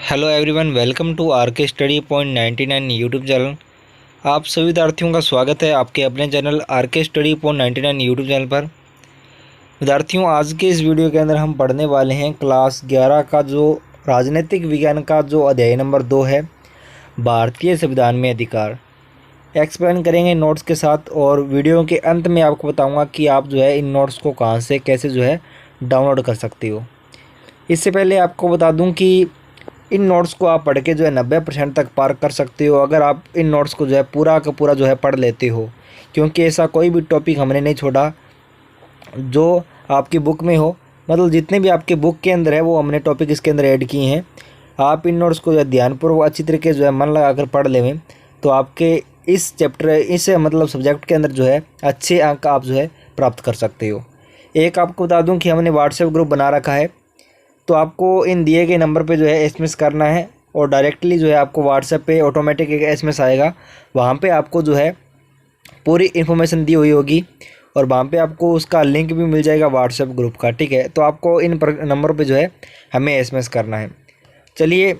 Hello everyone, welcome to R K study point 99 YouTube channel. आप सभी विद्यार्थियों का स्वागत है आपके अपने channel R K study point 99 YouTube channel पर। विद्यार्थियों, आज के इस वीडियो के अंदर हम पढ़ने वाले हैं क्लास 11 का जो राजनीतिक विज्ञान का जो अध्याय नंबर 2 है, भारतीय संविधान में अधिकार। एक्सप्लेन करेंगे नोट्स के साथ, और वीडियो के अंत में आपको बताऊँगा कि आप जो है इन नोट्स को कहाँ से कैसे जो है डाउनलोड कर सकते हो। इससे पहले आपको बता दूँ कि इन नोट्स को आप पढ़ के जो है 90% तक पार कर सकते हो, अगर आप इन नोट्स को जो है पूरा का पूरा जो है पढ़ लेते हो, क्योंकि ऐसा कोई भी टॉपिक हमने नहीं छोड़ा जो आपकी बुक में हो। मतलब जितने भी आपके बुक के अंदर है वो हमने टॉपिक इसके अंदर ऐड किए हैं। आप इन नोट्स को जो है ध्यानपूर्वक अच्छी तरीके जो है मन लगा कर पढ़ लें तो आपके इस चैप्टर इस मतलब सब्जेक्ट के अंदर जो है अच्छे अंक आप जो है प्राप्त कर सकते हो। एक आपको बता दूँ कि हमने व्हाट्सएप ग्रुप बना रखा है, तो आपको इन दिए गए नंबर पे जो है एसएमएस करना है, और डायरेक्टली जो है आपको व्हाट्सएप पे ऑटोमेटिक एक एसएमएस आएगा। वहाँ पे आपको जो है पूरी इन्फॉर्मेशन दी हुई होगी, और वहाँ पे आपको उसका लिंक भी मिल जाएगा व्हाट्सएप ग्रुप का। ठीक है, तो आपको इन नंबर पे जो है हमें एसएमएस करना है। चलिए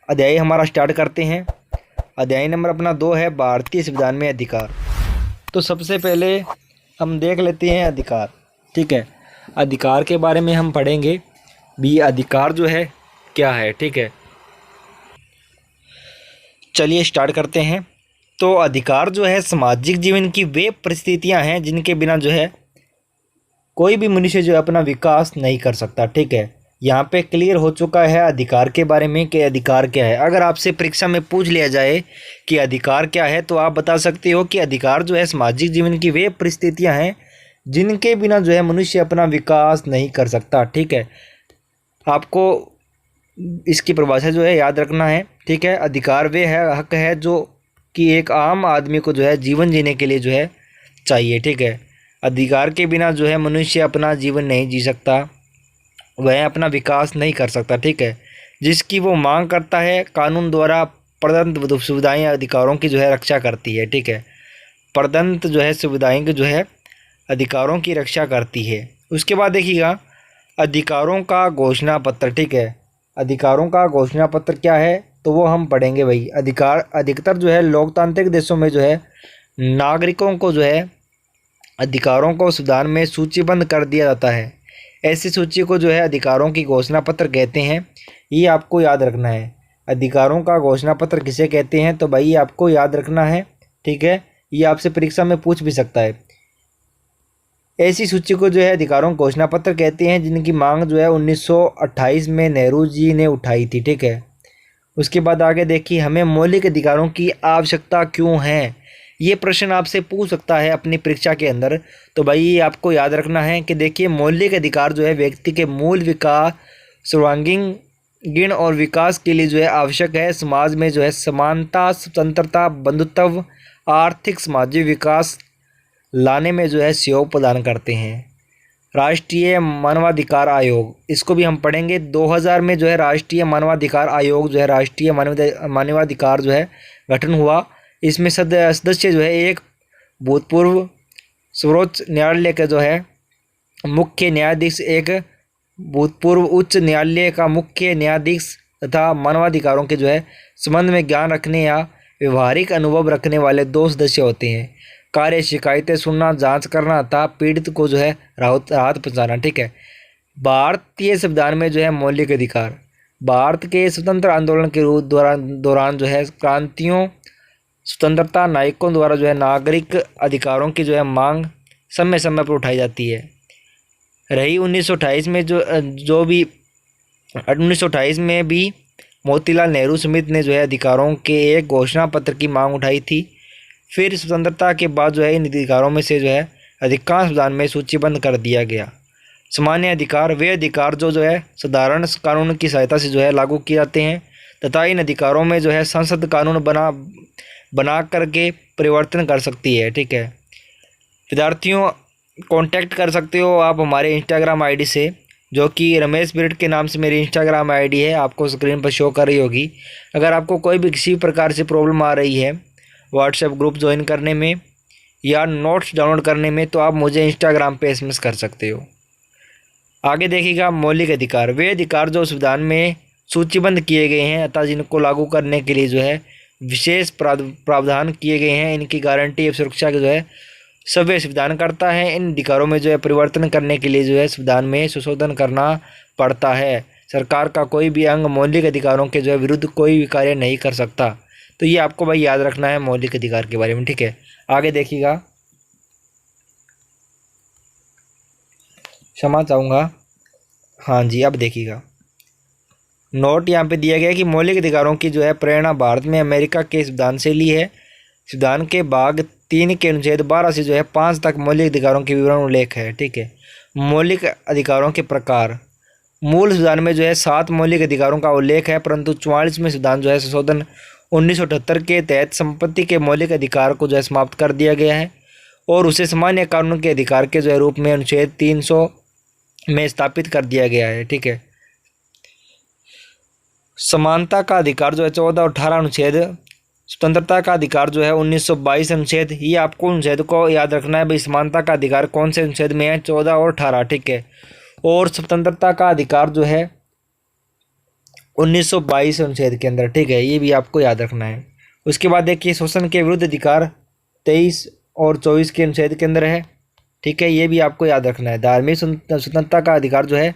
अध्याय हमारा स्टार्ट करते हैं। अध्याय नंबर अपना 2 है, भारतीय संविधान में अधिकार। तो सबसे पहले हम देख लेते हैं अधिकार। ठीक है, अधिकार के बारे में हम पढ़ेंगे भी, अधिकार जो है क्या है। ठीक है, चलिए स्टार्ट करते हैं। तो अधिकार जो है सामाजिक जीवन की वे परिस्थितियां हैं जिनके बिना जो है कोई भी मनुष्य जो है अपना विकास नहीं कर सकता। ठीक है, यहाँ पे क्लियर हो चुका है अधिकार के बारे में कि अधिकार क्या है। अगर आपसे परीक्षा में पूछ लिया जाए कि अधिकार क्या है, तो आप बता सकते हो कि अधिकार जो है सामाजिक जीवन की वे परिस्थितियां हैं जिनके बिना जो है मनुष्य अपना विकास नहीं कर सकता। ठीक है, आपको इसकी परिभाषा जो है याद रखना है। ठीक है, अधिकार वे है हक है जो कि एक आम आदमी को जो है जीवन जीने के लिए जो है चाहिए। ठीक है, अधिकार के बिना जो है मनुष्य अपना जीवन नहीं जी सकता, वह अपना विकास नहीं कर सकता। ठीक है, जिसकी वो मांग करता है कानून द्वारा प्रदत्त सुविधाएं अधिकारों की जो है रक्षा करती है। ठीक है, प्रदत्त जो है सुविधाएं की जो है अधिकारों की रक्षा करती है। उसके बाद देखिएगा अधिकारों का घोषणा पत्र। ठीक है, अधिकारों का घोषणा पत्र क्या है तो वो हम पढ़ेंगे भाई। अधिकार अधिकतर जो है लोकतांत्रिक देशों में जो है नागरिकों को जो है अधिकारों को संविधान में सूचीबद्ध कर दिया जाता है। ऐसी सूची को जो है अधिकारों की घोषणा पत्र कहते हैं, ये आपको याद रखना है। अधिकारों का घोषणा पत्र किसे कहते हैं तो भाई ये आपको याद रखना है। ठीक है, ये आपसे परीक्षा में पूछ भी सकता है। ऐसी सूची को जो है अधिकारों घोषणा पत्र कहते हैं जिनकी मांग जो है 1928 में नेहरू जी ने उठाई थी। ठीक है, उसके बाद आगे देखिए हमें मौलिक अधिकारों की आवश्यकता क्यों है, ये प्रश्न आपसे पूछ सकता है अपनी परीक्षा के अंदर। तो भाई ये आपको याद रखना है कि देखिए मौलिक अधिकार जो है व्यक्ति के मूल विकास, सर्वांगीण गिण और विकास के लिए जो है आवश्यक है। समाज में जो है समानता, स्वतंत्रता, बंधुत्व, आर्थिक सामाजिक विकास लाने में जो है सहयोग प्रदान करते हैं। राष्ट्रीय मानवाधिकार आयोग, इसको भी हम पढ़ेंगे। 2000 में जो है राष्ट्रीय मानवाधिकार आयोग जो है राष्ट्रीय मानवाधिकार जो है गठन हुआ। इसमें सदस्य जो है एक भूतपूर्व सर्वोच्च न्यायालय का जो है मुख्य न्यायाधीश, एक भूतपूर्व उच्च न्यायालय का मुख्य न्यायाधीश तथा मानवाधिकारों के जो है संबंध में ज्ञान रखने या व्यवहारिक अनुभव रखने वाले 2 सदस्य होते हैं। कार्य शिकायतें सुनना, जांच करना तथा पीड़ित को जो है राहत पहुंचाना। ठीक है, भारतीय संविधान में जो है मौलिक अधिकार भारत के स्वतंत्र आंदोलन के दौरान जो है क्रांतियों, स्वतंत्रता नायकों द्वारा जो है नागरिक अधिकारों की जो है मांग समय समय पर उठाई जाती है। रही 1928 में जो भी 1928 में भी मोतीलाल नेहरू समिति ने जो है अधिकारों के एक घोषणा पत्र की मांग उठाई थी। फिर स्वतंत्रता के बाद जो है इन अधिकारों में से जो है अधिकांश संविधान में सूचीबद्ध कर दिया गया। सामान्य अधिकार वे अधिकार जो है साधारण कानून की सहायता से जो है लागू किए जाते हैं, तथा इन अधिकारों में जो है संसद कानून बना करके परिवर्तन कर सकती है। ठीक है, विद्यार्थियों कांटेक्ट कर सकते हो आप हमारे इंस्टाग्राम आईडी से, जो कि रमेश बिरड के नाम से मेरी इंस्टाग्राम आईडी है, आपको स्क्रीन पर शो कर रही होगी। अगर आपको कोई भी किसी प्रकार से प्रॉब्लम आ रही है व्हाट्सएप ग्रुप ज्वाइन करने में या नोट्स डाउनलोड करने में, तो आप मुझे इंस्टाग्राम पे एसएमएस कर सकते हो। आगे देखिएगा मौलिक अधिकार वे अधिकार जो संविधान में सूचीबद्ध किए गए हैं अतः जिनको लागू करने के लिए जो है विशेष प्रावधान किए गए हैं। इनकी गारंटी एवं सुरक्षा के जो है सभ्य संविधान करता है। इन अधिकारों में जो है परिवर्तन करने के लिए जो है संविधान में संशोधन करना पड़ता है। सरकार का कोई भी अंग मौलिक अधिकारों के जो है विरुद्ध कोई भी कार्य नहीं कर सकता। तो ये आपको भाई याद रखना है मौलिक अधिकार के बारे में, ठीक है। आगे देखिएगा, क्षमा चाहूँगा, हाँ जी, अब देखिएगा नोट यहाँ पे दिया गया है कि मौलिक अधिकारों की जो है प्रेरणा भारत में अमेरिका के संविधान से ली है। संविधान के भाग 3 के अनुच्छेद 12 से जो है 5 तक मौलिक अधिकारों के विवरण उल्लेख है, ठीक है। मौलिक अधिकारों के प्रकार, मूल संविधान में जो है 7 मौलिक अधिकारों का उल्लेख है, परंतु 44वें संविधान जो है संशोधन 1978 के तहत संपत्ति के मौलिक अधिकार को जो है समाप्त कर दिया गया है और उसे सामान्य कानून के अधिकार के जो है रूप में अनुच्छेद 300 में स्थापित कर दिया गया है, ठीक है। समानता का अधिकार जो है 14 और 18 अनुच्छेद, स्वतंत्रता का अधिकार जो है 1922 अनुच्छेद। ये आपको अनुच्छेद को याद रखना है भाई, समानता का अधिकार कौन से अनुच्छेद में है, 14 और 18, ठीक है। और स्वतंत्रता का अधिकार जो है 1922 अनुच्छेद के अंदर, ठीक है, ये भी आपको याद रखना है। उसके बाद देखिए शोषण के विरुद्ध अधिकार 23 और 24 के अनुच्छेद के अंदर है, ठीक है, ये भी आपको याद रखना है। धार्मिक स्वतंत्रता का अधिकार जो है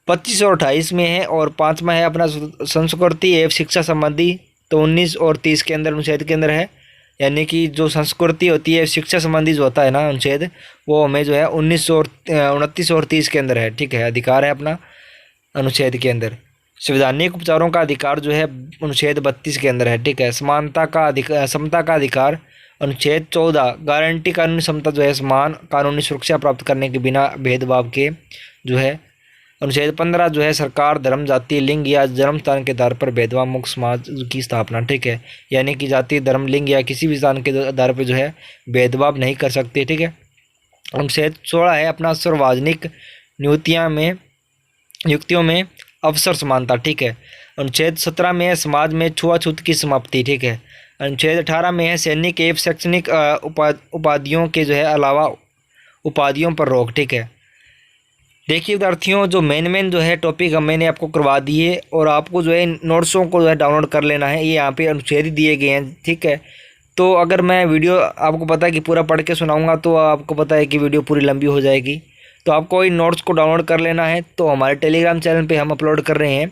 25 और 28 में है और 5वां है अपना संस्कृति एवं शिक्षा संबंधी, तो 19 और 30 के अंदर अनुच्छेद के अंदर है। यानी कि जो संस्कृति होती है शिक्षा संबंधी जो होता है ना अनुच्छेद, वो हमें जो है 29 और 30 के अंदर है, ठीक है, अधिकार है अपना अनुच्छेद के अंदर। संवैधानिक उपचारों का अधिकार जो है अनुच्छेद 32 के अंदर है, ठीक है। समानता का अधिकार, समता का अधिकार अनुच्छेद 14, गारंटी कानूनी समता जो है समान कानूनी सुरक्षा प्राप्त करने के बिना भेदभाव के जो है। अनुच्छेद 15 जो है सरकार धर्म, जाति, लिंग या जन्म स्थान के आधार पर भेदभाव मुक्त समाज की स्थापना, ठीक है। यानी कि जाति, धर्म, लिंग या किसी भी स्थान के आधार पर जो है भेदभाव नहीं कर सकते, ठीक है। अनुच्छेद 16 है अपना सार्वजनिक नियुक्तियों में अवसर समानता, ठीक है। अनुच्छेद 17 में है समाज में छुआछूत की समाप्ति, ठीक है। अनुच्छेद 18 में है सैनिक एवं शैक्षणिक उपाधियों के जो है अलावा उपाधियों पर रोक, ठीक है। देखिए विद्यार्थियों, जो मेन जो है टॉपिक मैंने आपको करवा दिए और आपको जो है नोट्सों को जो है डाउनलोड कर लेना है। ये यहाँ पे अनुच्छेद दिए गए हैं, ठीक है। तो अगर मैं वीडियो आपको पता है कि पूरा पढ़ के सुनाऊंगा तो आपको पता है कि वीडियो पूरी लंबी हो जाएगी, तो आपको इन नोट्स को डाउनलोड कर लेना है। तो हमारे टेलीग्राम चैनल पे हम अपलोड कर रहे हैं,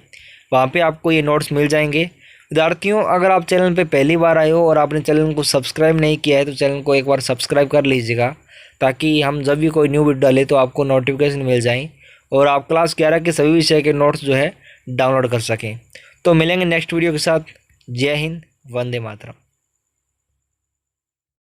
वहाँ पे आपको ये नोट्स मिल जाएंगे। विद्यार्थियों, अगर आप चैनल पे पहली बार आए हो और आपने चैनल को सब्सक्राइब नहीं किया है तो चैनल को एक बार सब्सक्राइब कर लीजिएगा, ताकि हम जब भी कोई न्यू वीडियो डालें तो आपको नोटिफिकेशन मिल जाए और आप क्लास 11 के सभी विषय के नोट्स जो है डाउनलोड कर सकें। तो मिलेंगे नेक्स्ट वीडियो के साथ। जय हिंद, वंदे मातरम।